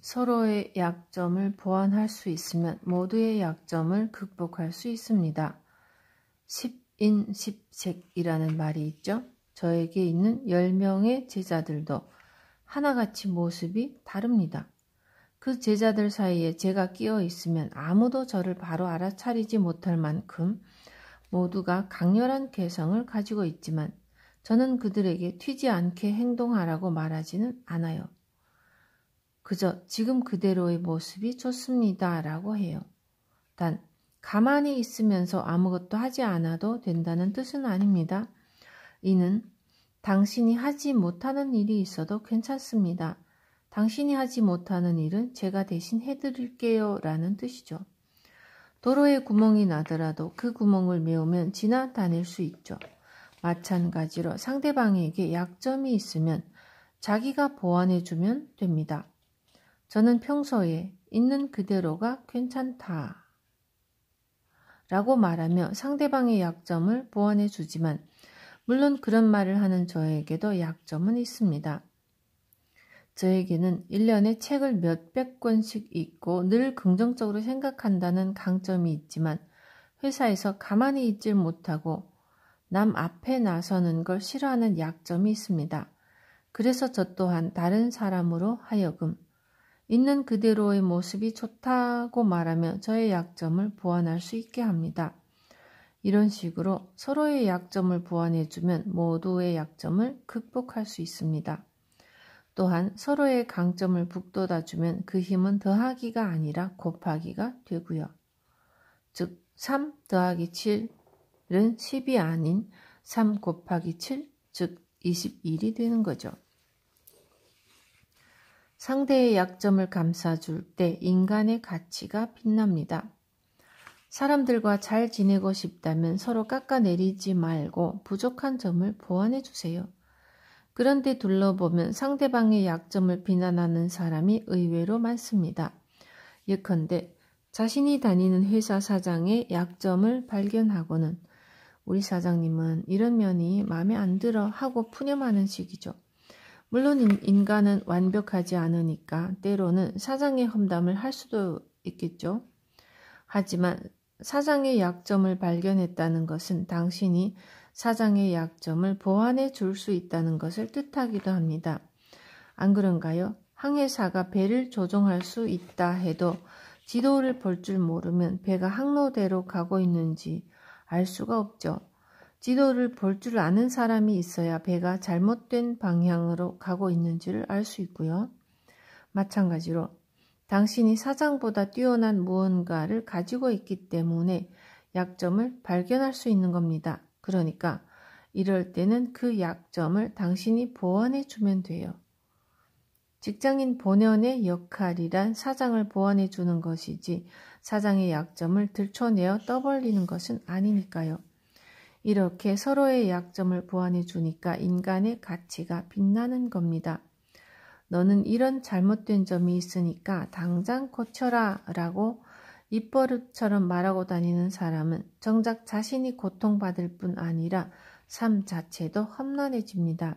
서로의 약점을 보완할 수 있으면 모두의 약점을 극복할 수 있습니다. 10인 10색이라는 말이 있죠. 저에게 있는 10명의 제자들도 하나같이 모습이 다릅니다. 그 제자들 사이에 제가 끼어 있으면 아무도 저를 바로 알아차리지 못할 만큼 모두가 강렬한 개성을 가지고 있지만 저는 그들에게 튀지 않게 행동하라고 말하지는 않아요. 그저 지금 그대로의 모습이 좋습니다 라고 해요. 단 가만히 있으면서 아무것도 하지 않아도 된다는 뜻은 아닙니다. 이는 당신이 하지 못하는 일이 있어도 괜찮습니다. 당신이 하지 못하는 일은 제가 대신 해드릴게요 라는 뜻이죠. 도로에 구멍이 나더라도 그 구멍을 메우면 지나다닐 수 있죠. 마찬가지로 상대방에게 약점이 있으면 자기가 보완해주면 됩니다. 저는 평소에 있는 그대로가 괜찮다 라고 말하며 상대방의 약점을 보완해주지만 물론 그런 말을 하는 저에게도 약점은 있습니다. 저에게는 1년에 책을 몇백 권씩 읽고 늘 긍정적으로 생각한다는 강점이 있지만 회사에서 가만히 있질 못하고 남 앞에 나서는 걸 싫어하는 약점이 있습니다. 그래서 저 또한 다른 사람으로 하여금 있는 그대로의 모습이 좋다고 말하며 저의 약점을 보완할 수 있게 합니다. 이런 식으로 서로의 약점을 보완해주면 모두의 약점을 극복할 수 있습니다. 또한 서로의 강점을 북돋아주면 그 힘은 더하기가 아니라 곱하기가 되고요. 즉 3 더하기 7은 10이 아닌 3 곱하기 7, 즉 21이 되는 거죠. 상대의 약점을 감싸줄 때 인간의 가치가 빛납니다. 사람들과 잘 지내고 싶다면 서로 깎아내리지 말고 부족한 점을 보완해 주세요. 그런데 둘러보면 상대방의 약점을 비난하는 사람이 의외로 많습니다. 예컨대 자신이 다니는 회사 사장의 약점을 발견하고는 우리 사장님은 이런 면이 마음에 안 들어 하고 푸념하는 식이죠. 물론 인간은 완벽하지 않으니까 때로는 사장의 험담을 할 수도 있겠죠. 하지만 사장의 약점을 발견했다는 것은 당신이 사장의 약점을 보완해 줄 수 있다는 것을 뜻하기도 합니다. 안 그런가요? 항해사가 배를 조종할 수 있다 해도 지도를 볼 줄 모르면 배가 항로대로 가고 있는지 알 수가 없죠. 지도를 볼 줄 아는 사람이 있어야 배가 잘못된 방향으로 가고 있는지를 알 수 있고요. 마찬가지로 당신이 사장보다 뛰어난 무언가를 가지고 있기 때문에 약점을 발견할 수 있는 겁니다. 그러니까 이럴 때는 그 약점을 당신이 보완해 주면 돼요. 직장인 본연의 역할이란 사장을 보완해 주는 것이지 사장의 약점을 들춰내어 떠벌리는 것은 아니니까요. 이렇게 서로의 약점을 보완해 주니까 인간의 가치가 빛나는 겁니다. 너는 이런 잘못된 점이 있으니까 당장 고쳐라 라고 입버릇처럼 말하고 다니는 사람은 정작 자신이 고통받을 뿐 아니라 삶 자체도 험난해집니다.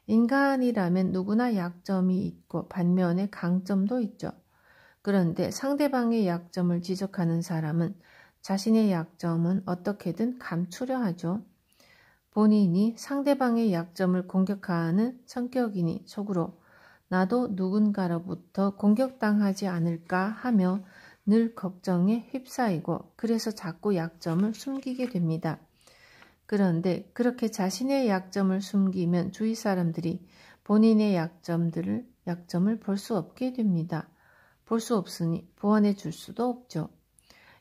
인간이라면 누구나 약점이 있고 반면에 강점도 있죠. 그런데 상대방의 약점을 지적하는 사람은 자신의 약점은 어떻게든 감추려 하죠. 본인이 상대방의 약점을 공격하는 성격이니 속으로 나도 누군가로부터 공격당하지 않을까 하며 늘 걱정에 휩싸이고 그래서 자꾸 약점을 숨기게 됩니다. 그런데 그렇게 자신의 약점을 숨기면 주위 사람들이 본인의 약점을 볼 수 없게 됩니다. 볼 수 없으니 보완해 줄 수도 없죠.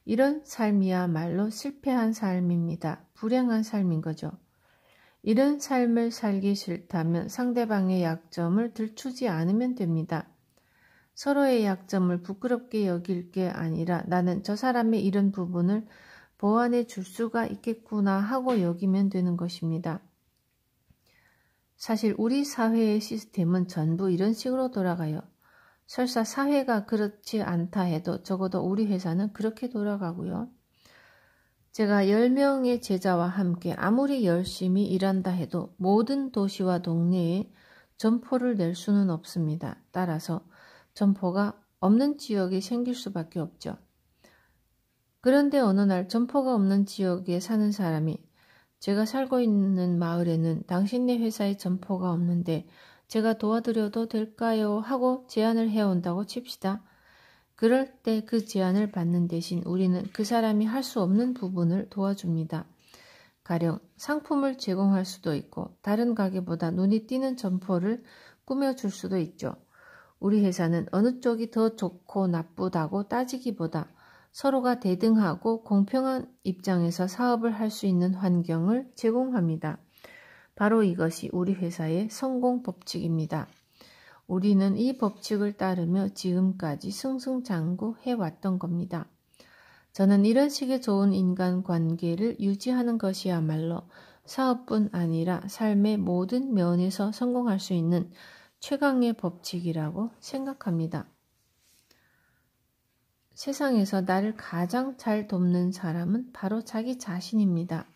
이런 삶이야말로 실패한 삶입니다. 불행한 삶인 거죠. 이런 삶을 살기 싫다면 상대방의 약점을 들추지 않으면 됩니다. 서로의 약점을 부끄럽게 여길 게 아니라 나는 저 사람의 이런 부분을 보완해 줄 수가 있겠구나 하고 여기면 되는 것입니다. 사실 우리 사회의 시스템은 전부 이런 식으로 돌아가요. 설사 사회가 그렇지 않다 해도 적어도 우리 회사는 그렇게 돌아가고요. 제가 10명의 제자와 함께 아무리 열심히 일한다 해도 모든 도시와 동네에 점포를 낼 수는 없습니다. 따라서 점포가 없는 지역이 생길 수밖에 없죠. 그런데 어느 날 점포가 없는 지역에 사는 사람이 제가 살고 있는 마을에는 당신네 회사에 점포가 없는데 제가 도와드려도 될까요? 하고 제안을 해온다고 칩시다. 그럴 때 그 제안을 받는 대신 우리는 그 사람이 할 수 없는 부분을 도와줍니다. 가령 상품을 제공할 수도 있고 다른 가게보다 눈이 띄는 점포를 꾸며줄 수도 있죠. 우리 회사는 어느 쪽이 더 좋고 나쁘다고 따지기보다 서로가 대등하고 공평한 입장에서 사업을 할 수 있는 환경을 제공합니다. 바로 이것이 우리 회사의 성공 법칙입니다. 우리는 이 법칙을 따르며 지금까지 승승장구해 왔던 겁니다. 저는 이런 식의 좋은 인간관계를 유지하는 것이야말로 사업뿐 아니라 삶의 모든 면에서 성공할 수 있는 최강의 법칙이라고 생각합니다. 세상에서 나를 가장 잘 돕는 사람은 바로 자기 자신입니다.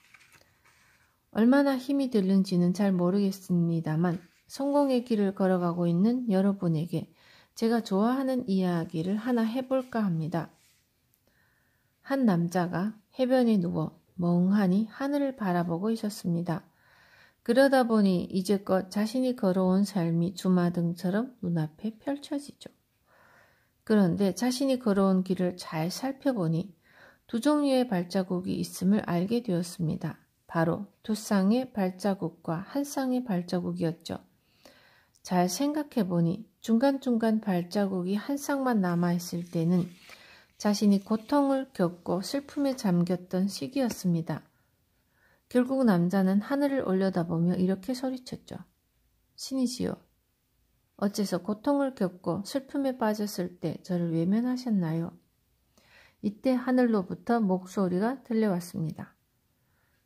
얼마나 힘이 들는지는 잘 모르겠습니다만 성공의 길을 걸어가고 있는 여러분에게 제가 좋아하는 이야기를 하나 해볼까 합니다. 한 남자가 해변에 누워 멍하니 하늘을 바라보고 있었습니다. 그러다 보니 이제껏 자신이 걸어온 삶이 주마등처럼 눈앞에 펼쳐지죠. 그런데 자신이 걸어온 길을 잘 살펴보니 두 종류의 발자국이 있음을 알게 되었습니다. 바로 두 쌍의 발자국과 한 쌍의 발자국이었죠. 잘 생각해보니 중간중간 발자국이 한 쌍만 남아있을 때는 자신이 고통을 겪고 슬픔에 잠겼던 시기였습니다. 결국 남자는 하늘을 올려다보며 이렇게 소리쳤죠. 신이시여, 어째서 고통을 겪고 슬픔에 빠졌을 때 저를 외면하셨나요? 이때 하늘로부터 목소리가 들려왔습니다.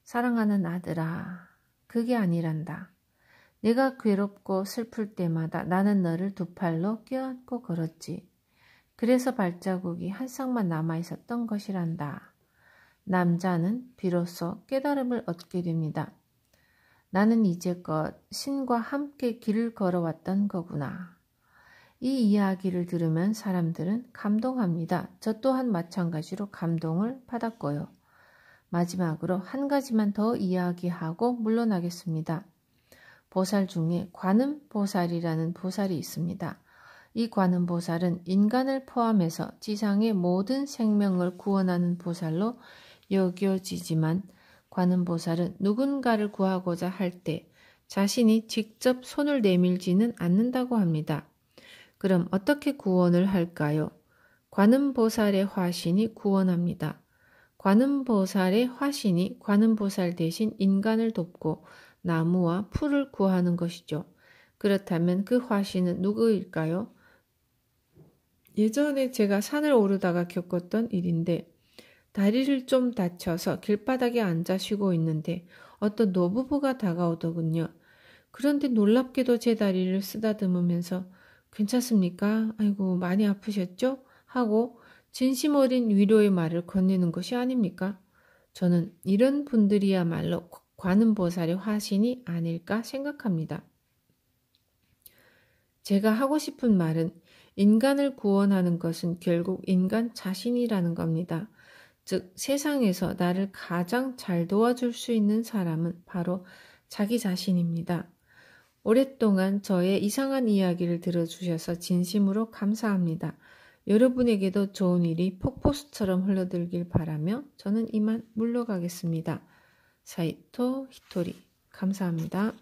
사랑하는 아들아, 그게 아니란다. 내가 괴롭고 슬플 때마다 나는 너를 두 팔로 껴안고 걸었지. 그래서 발자국이 한 쌍만 남아있었던 것이란다. 남자는 비로소 깨달음을 얻게 됩니다. 나는 이제껏 신과 함께 길을 걸어왔던 거구나. 이 이야기를 들으면 사람들은 감동합니다. 저 또한 마찬가지로 감동을 받았고요. 마지막으로 한 가지만 더 이야기하고 물러나겠습니다. 보살 중에 관음보살이라는 보살이 있습니다. 이 관음보살은 인간을 포함해서 지상의 모든 생명을 구원하는 보살로 여겨지지만 관음보살은 누군가를 구하고자 할 때 자신이 직접 손을 내밀지는 않는다고 합니다. 그럼 어떻게 구원을 할까요? 관음보살의 화신이 구원합니다. 관음보살의 화신이 관음보살 대신 인간을 돕고 나무와 풀을 구하는 것이죠. 그렇다면 그 화신은 누구일까요? 예전에 제가 산을 오르다가 겪었던 일인데 다리를 좀 다쳐서 길바닥에 앉아 쉬고 있는데 어떤 노부부가 다가오더군요. 그런데 놀랍게도 제 다리를 쓰다듬으면서 괜찮습니까? 아이고 많이 아프셨죠? 하고 진심 어린 위로의 말을 건네는 것이 아닙니까? 저는 이런 분들이야말로 관음보살의 화신이 아닐까 생각합니다. 제가 하고 싶은 말은 인간을 구원하는 것은 결국 인간 자신이라는 겁니다. 즉 세상에서 나를 가장 잘 도와줄 수 있는 사람은 바로 자기 자신입니다. 오랫동안 저의 이상한 이야기를 들어주셔서 진심으로 감사합니다. 여러분에게도 좋은 일이 폭포수처럼 흘러들길 바라며 저는 이만 물러가겠습니다. 사이토 히토리 감사합니다.